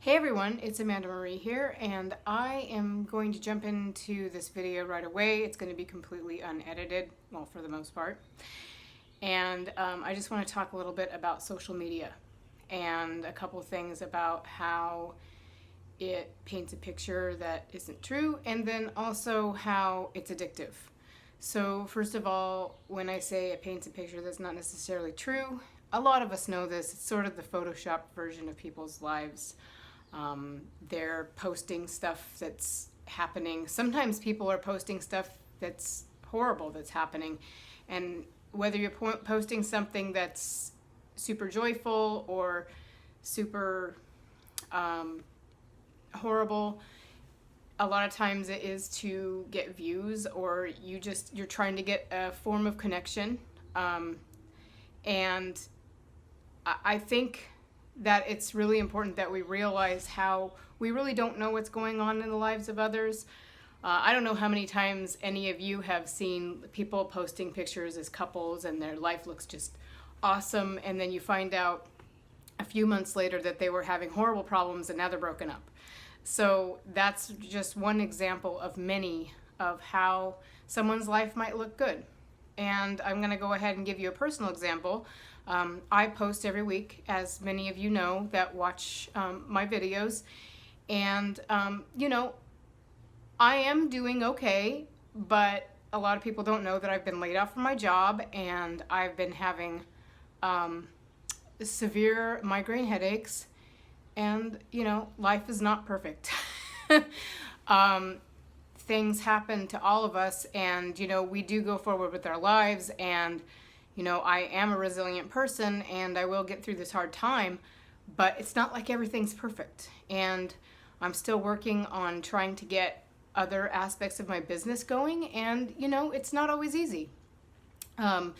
Hey everyone, it's Amanda Marie here, and I am going to jump into this video right away. It's going to be completely unedited, well, for the most part. And I just want to talk a little bit about social media and a couple things about how it paints a picture that isn't true, and then also how it's addictive. So first of all, when I say it paints a picture that's not necessarily true, a lot of us know this. It's sort of the Photoshop version of people's lives. They're posting stuff that's happening. Sometimes people are posting stuff that's horrible that's happening. And whether you're posting something that's super joyful or super horrible, a lot of times it is to get views, or you're trying to get a form of connection. And I think that it's really important that we realize how we really don't know what's going on in the lives of others. I don't know how many times any of you have seen people posting pictures as couples and their life looks just awesome, and then you find out a few months later that they were having horrible problems and now they're broken up. So that's just one example of many of how someone's life might look good. And I'm going to go ahead and give you a personal example. I post every week, as many of you know that watch my videos, and I am doing okay, but a lot of people don't know that I've been laid off from my job, and I've been having severe migraine headaches, and life is not perfect. Things happen to all of us, and we do go forward with our lives, and I am a resilient person and I will get through this hard time, but it's not like everything's perfect. And I'm still working on trying to get other aspects of my business going, and it's not always easy. But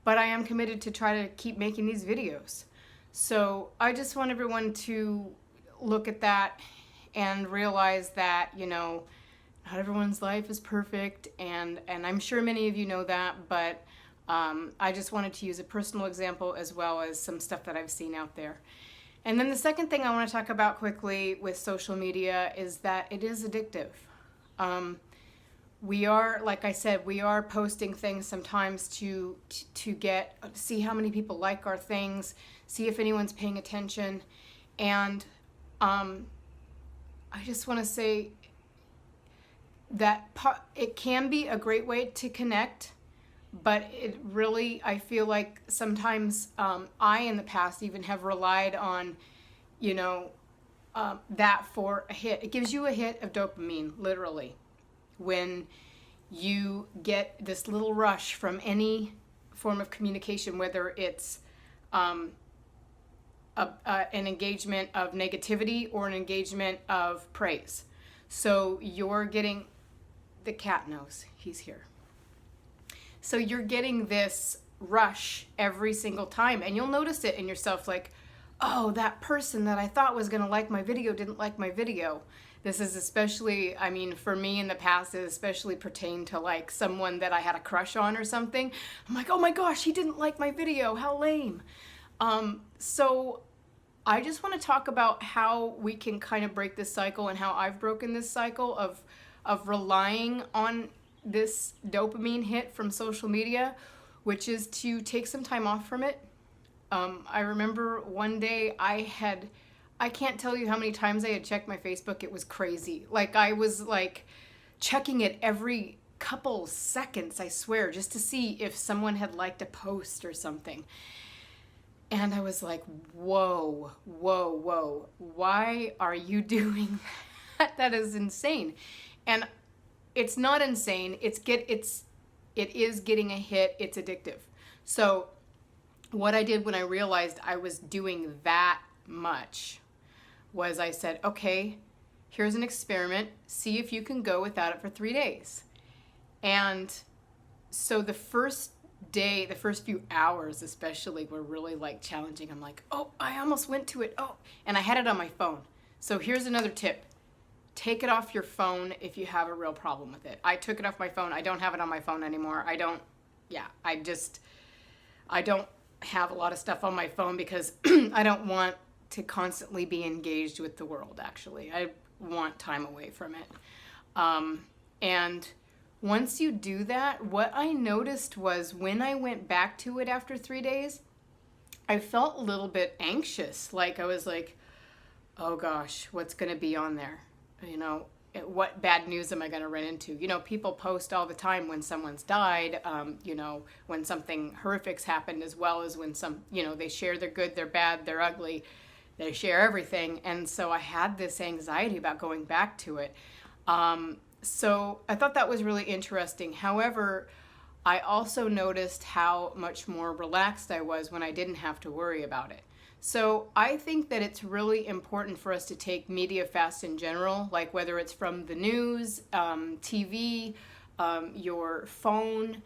I am committed to try to keep making these videos. So I just want everyone to look at that and realize that, not everyone's life is perfect, and I'm sure many of you know that, but I just wanted to use a personal example as well as some stuff that I've seen out there. And then the second thing I want to talk about quickly with social media is that it is addictive. We are, like I said, we are posting things sometimes to see how many people like our things, see if anyone's paying attention. And I just want to say that it can be a great way to connect, but it really, I feel like sometimes I in the past even have relied on, that for a hit. It gives you a hit of dopamine, literally, when you get this little rush from any form of communication, whether it's an engagement of negativity or an engagement of praise. So you're getting, the cat knows he's here. So you're getting this rush every single time, and you'll notice it in yourself, like, oh, that person that I thought was gonna like my video didn't like my video. This is especially, for me in the past, it especially pertained to like someone that I had a crush on or something. I'm like, oh my gosh, he didn't like my video, how lame. So I just wanna talk about how we can kind of break this cycle, and how I've broken this cycle of relying on this dopamine hit from social media, which is to take some time off from it. I remember one day I can't tell you how many times I had checked my Facebook. It was crazy. Like, I was like checking it every couple seconds, I swear, just to see if someone had liked a post or something. And I was like, whoa, why are you doing that? That is insane. And it's not insane. It is getting a hit. It's addictive. So what I did when I realized I was doing that much was I said, okay, here's an experiment. See if you can go without it for 3 days. And so the first day, the first few hours especially, were really like challenging. I'm like, oh, I almost went to it. Oh, and I had it on my phone. So here's another tip. Take it off your phone if you have a real problem with it. I took it off my phone. I don't have it on my phone anymore. I don't have a lot of stuff on my phone because I don't want to constantly be engaged with the world, actually. I want time away from it. And once you do that, what I noticed was when I went back to it after 3 days, I felt a little bit anxious. Like I was like, oh gosh, what's going to be on there? You know, what bad news am I going to run into? You know, people post all the time when someone's died, you know, when something horrific's happened, as well as when some, you know, they share their good, their bad, their ugly. They share everything. And so I had this anxiety about going back to it. So I thought that was really interesting. However, I also noticed how much more relaxed I was when I didn't have to worry about it. So I think that it's really important for us to take media fast in general, like whether it's from the news, TV, your phone,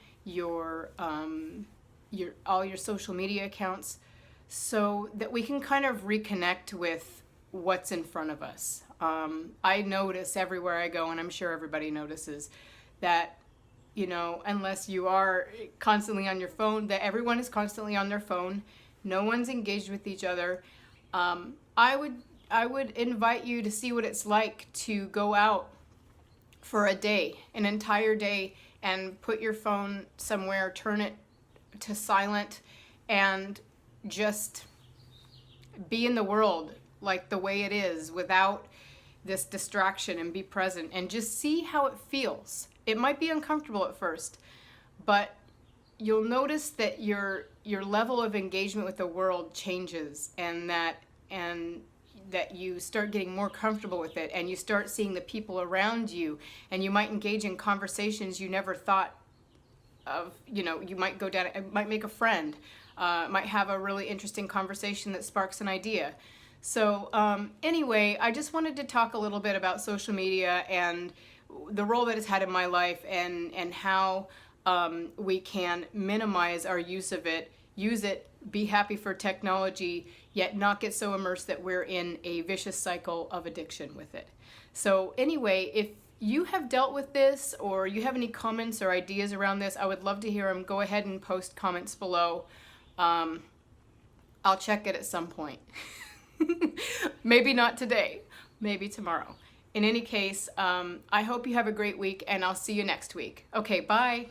all your social media accounts, so that we can kind of reconnect with what's in front of us. I notice everywhere I go, and I'm sure everybody notices, that, you know, unless you are constantly on your phone, that everyone is constantly on their phone. No one's engaged with each other. I would invite you to see what it's like to go out for a day, an entire day, and put your phone somewhere, turn it to silent, and just be in the world like the way it is without this distraction, and be present and just see how it feels. It might be uncomfortable at first, but you'll notice that your level of engagement with the world changes, and that you start getting more comfortable with it, and you start seeing the people around you, and you might engage in conversations you never thought of. You know, you might go down, might make a friend, might have a really interesting conversation that sparks an idea. So anyway, I just wanted to talk a little bit about social media and the role that it's had in my life, and how we can minimize our use of it, use it, be happy for technology, yet not get so immersed that we're in a vicious cycle of addiction with it. So anyway, if you have dealt with this, or you have any comments or ideas around this, I would love to hear them. Go ahead and post comments below. I'll check it at some point. Maybe not today, maybe tomorrow. In any case, I hope you have a great week, and I'll see you next week. Okay, bye.